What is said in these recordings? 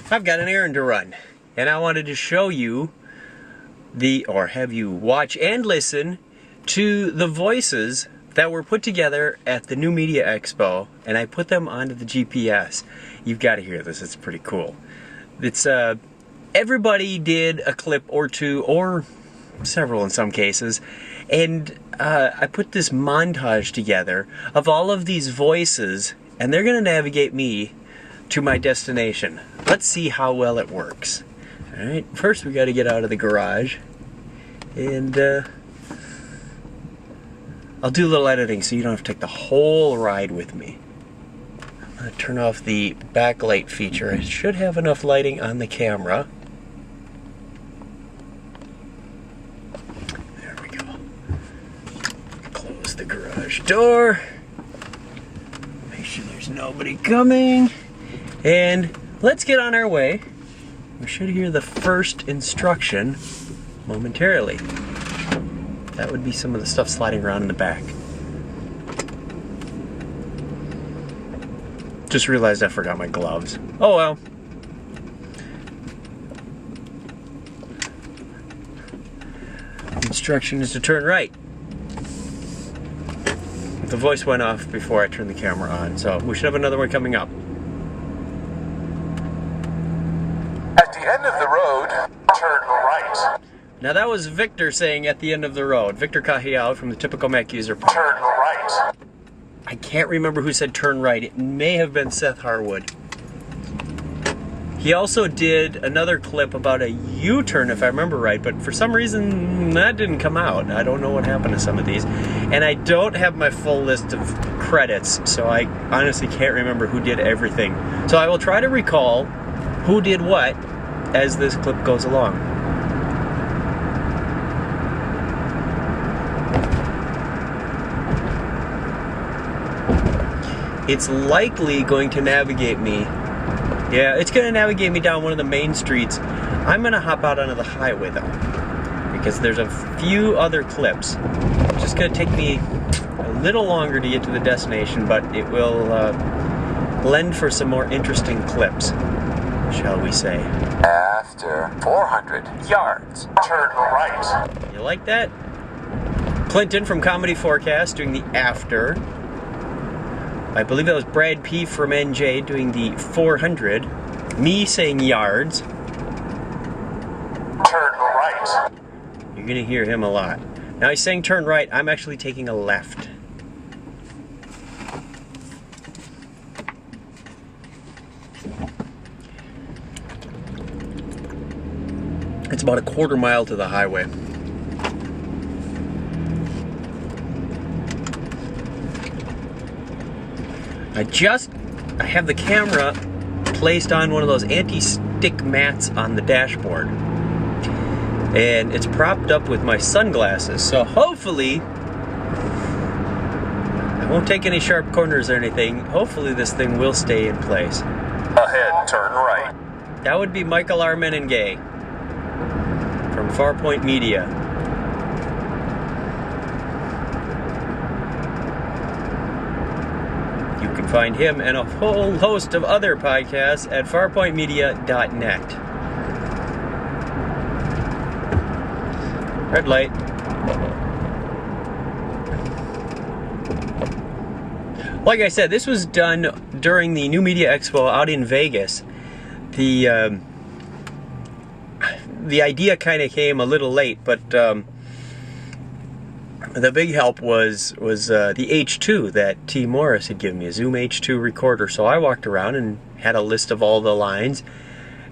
I've got an errand to run, and I wanted to show you or have you watch and listen to the voices that were put together at the New Media Expo, and I put them onto the GPS. You've got to hear this, it's pretty cool. It's everybody did a clip or two, or several in some cases, and I put this montage together of all of these voices, and they're going to navigate me to my destination. Let's see how well it works. Alright, first we got to get out of the garage, and I'll do a little editing so you don't have to take the whole ride with me. I'm going to turn off the backlight feature. I should have enough lighting on the camera. There we go. Close the garage door. Make sure there's nobody coming. And let's get on our way. We should hear the first instruction momentarily. That would be some of the stuff sliding around in the back. Just realized I forgot my gloves. Oh well. The instruction is to turn right. The voice went off before I turned the camera on, so we should have another one coming up. At the end of the road, turn right. Now that was Victor saying at the end of the road. Victor Cahiel from the Typical Mac User. Turn right. I can't remember who said turn right. It may have been Seth Harwood. He also did another clip about a U-turn, if I remember right, but for some reason that didn't come out. I don't know what happened to some of these. And I don't have my full list of credits, so I honestly can't remember who did everything. So I will try to recall who did what as this clip goes along. It's likely going to navigate me. Yeah, it's going to navigate me down one of the main streets. I'm going to hop out onto the highway though, because there's a few other clips. It's just going to take me a little longer to get to the destination, but it will lend for some more interesting clips, shall we say. After 400 yards, turn right. You like that? Clinton from Comedy Forecast doing the after. I believe that was Brad P from NJ doing the 400. Me saying yards. Turn right. You're gonna hear him a lot. Now he's saying turn right, I'm actually taking a left. It's about a quarter mile to the highway. I have the camera placed on one of those anti-stick mats on the dashboard, and it's propped up with my sunglasses, so hopefully I won't take any sharp corners or anything. Hopefully this thing will stay in place. Ahead, turn right. That would be Michael R. Menengay from Farpoint Media. You can find him and a whole host of other podcasts at farpointmedia.net. Red light. Like I said, this was done during the New Media Expo out in Vegas. The idea kind of came a little late, but the big help was the H2 that T. Morris had given me, a Zoom H2 recorder. So I walked around and had a list of all the lines.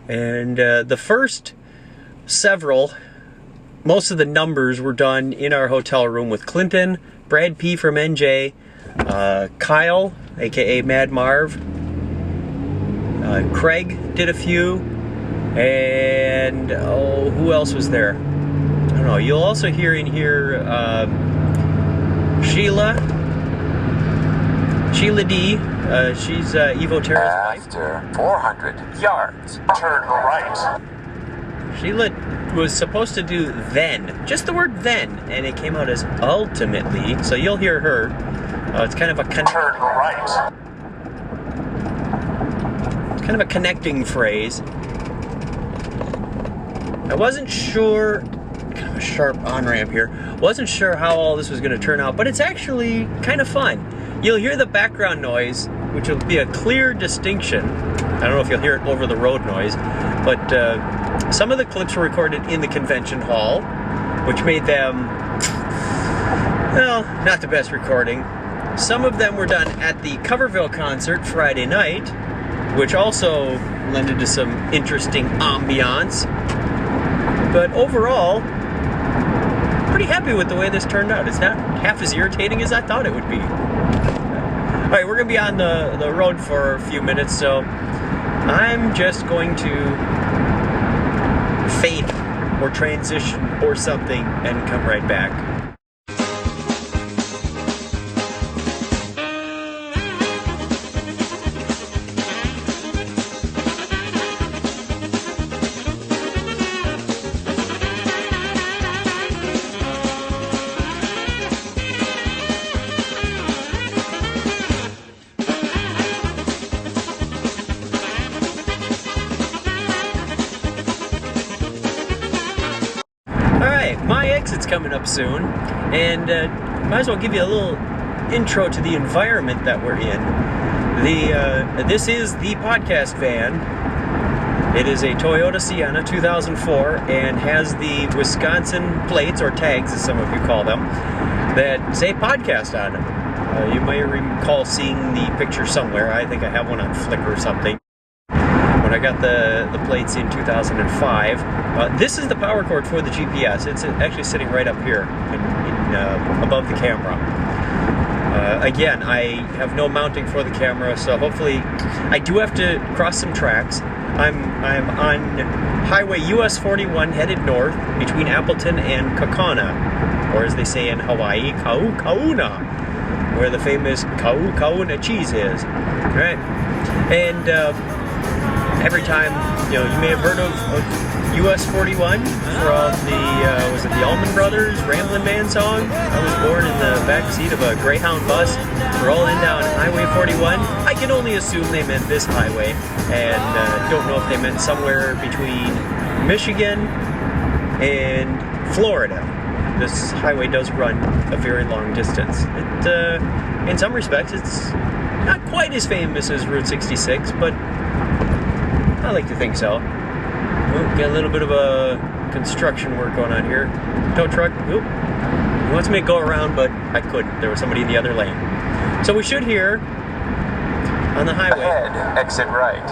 And the first several, most of the numbers were done in our hotel room with Clinton, Brad P. from NJ, Kyle, aka Mad Marv, Craig did a few, and who else was there? I don't know. You'll also hear in here Sheila D. She's Evo Terra's wife. After 400 yards, turn right. Sheila was supposed to do then, just the word then, and it came out as ultimately. So you'll hear her. It's kind of a turn right. It's kind of a connecting phrase. I wasn't sure, kind of a sharp on-ramp here, wasn't sure how all this was going to turn out, but it's actually kind of fun. You'll hear the background noise, which will be a clear distinction. I don't know if you'll hear it over the road noise, but some of the clips were recorded in the convention hall, which made them, well, not the best recording. Some of them were done at the Coverville concert Friday night, which also lended to some interesting ambiance. But overall, pretty happy with the way this turned out. It's not half as irritating as I thought it would be. All right, we're gonna be on the road for a few minutes, so I'm just going to fade or transition or something and come right back. My exit's coming up soon, and might as well give you a little intro to the environment that we're in. This is the podcast van. It is a Toyota Sienna 2004 and has the Wisconsin plates, or tags as some of you call them, that say podcast on them. You might recall seeing the picture somewhere. I think I have one on Flickr or something. When I got the plates in 2005. This is the power cord for the GPS. It's actually sitting right up here above the camera. Again, I have no mounting for the camera, so hopefully I do have to cross some tracks. I'm on Highway US 41 headed north between Appleton and Kaukauna, or as they say in Hawaii, Kauna, where the famous Kauna cheese is. Right? And every time, you may have heard of US 41 from the, was it the Allman Brothers Ramblin' Man song? I was born in the backseat of a Greyhound bus rolling down Highway 41. I can only assume they meant this highway, and don't know if they meant somewhere between Michigan and Florida. This highway does run a very long distance. It, in some respects, it's not quite as famous as Route 66, but I like to think so. Ooh, got a little bit of a construction work going on here. Tow truck, oop. He wants me to go around, but I couldn't. There was somebody in the other lane. So we should hear on the highway. Ahead, exit right.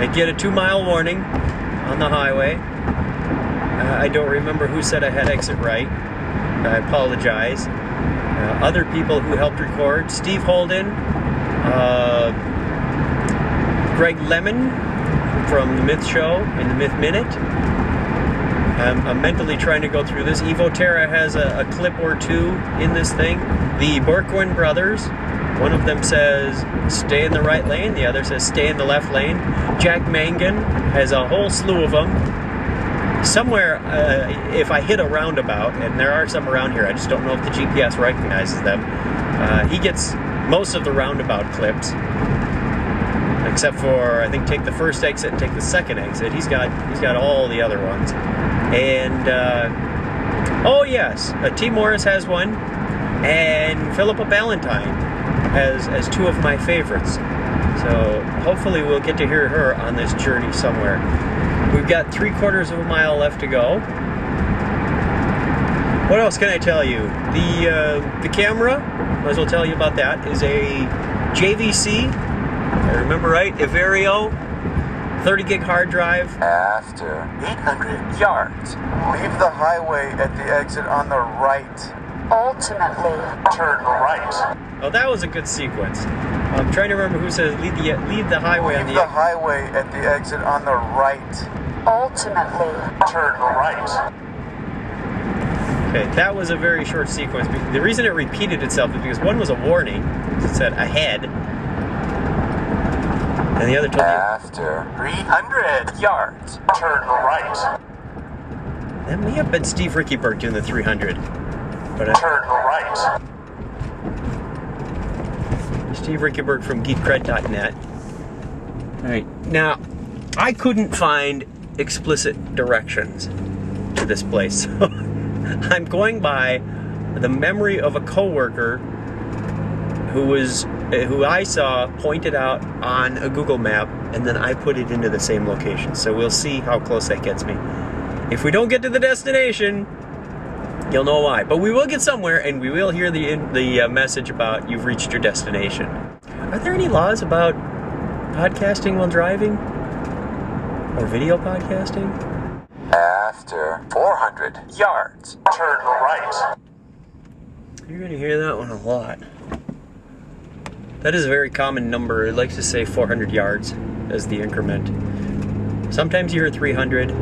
I get a 2-mile warning on the highway. I don't remember who said I had exit right. I apologize. Other people who helped record: Steve Holden, Greg Lemon from The Myth Show and The Myth Minute. I'm mentally trying to go through this. Evo Terra has a clip or two in this thing. The Borkwin brothers, one of them says, stay in the right lane. The other says, stay in the left lane. Jack Mangan has a whole slew of them. Somewhere, if I hit a roundabout, and there are some around here, I just don't know if the GPS recognizes them, he gets most of the roundabout clips. Except for, I think, take the first exit and take the second exit. He's got all the other ones. And, oh yes, T. Morris has one, and Philippa Ballantyne has two of my favorites. So hopefully we'll get to hear her on this journey somewhere. We've got 3/4 of a mile left to go. What else can I tell you? The camera, might as well tell you about that, is a JVC, I remember right, Averio, 30 gig hard drive. After 800 yards, leave the highway at the exit on the right. Ultimately, Turn right. Oh, that was a good sequence. I'm trying to remember who says leave the highway on Leave the the highway at the exit on the right. ultimately, Turn right. Okay, that was a very short sequence. The reason it repeated itself is because one was a warning. It said ahead. And the other told you. After 300 yards, turn right. That may have been Steve Rickyberg doing the 300. But Turn right. Steve Rickyberg from geekcred.net. Alright, now, I couldn't find explicit directions to this place. So I'm going by the memory of a coworker who I saw pointed out on a Google map, and then I put it into the same location. So we'll see how close that gets me. If we don't get to the destination, you'll know why. But we will get somewhere, and we will hear the message about you've reached your destination. Are there any laws about podcasting while driving? Or video podcasting? After 400 yards, turn right. You're going to hear that one a lot. That is a very common number. It likes to say 400 yards as the increment. Sometimes you hear 300.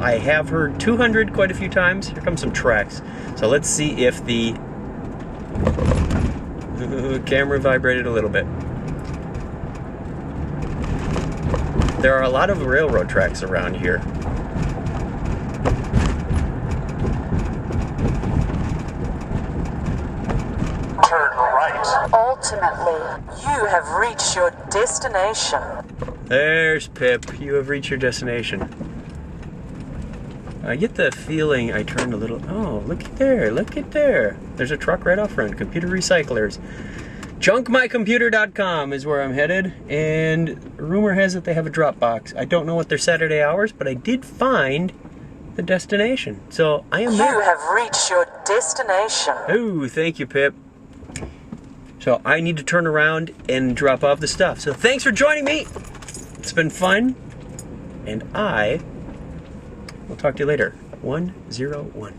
I have heard 200 quite a few times. Here comes some tracks. So let's see if the camera vibrated a little bit. There are a lot of railroad tracks around here. Turn right. Ultimately, you have reached your destination. There's Pip. You have reached your destination. I get the feeling I turned a little... Oh, look at there. Look at there. There's a truck right off front. Computer recyclers. JunkMyComputer.com is where I'm headed. And rumor has it they have a drop box. I don't know what their Saturday hours, but I did find the destination. So I am there. You have reached your destination. Oh, thank you, Pip. So I need to turn around and drop off the stuff. So thanks for joining me. It's been fun. And I will talk to you later. 101.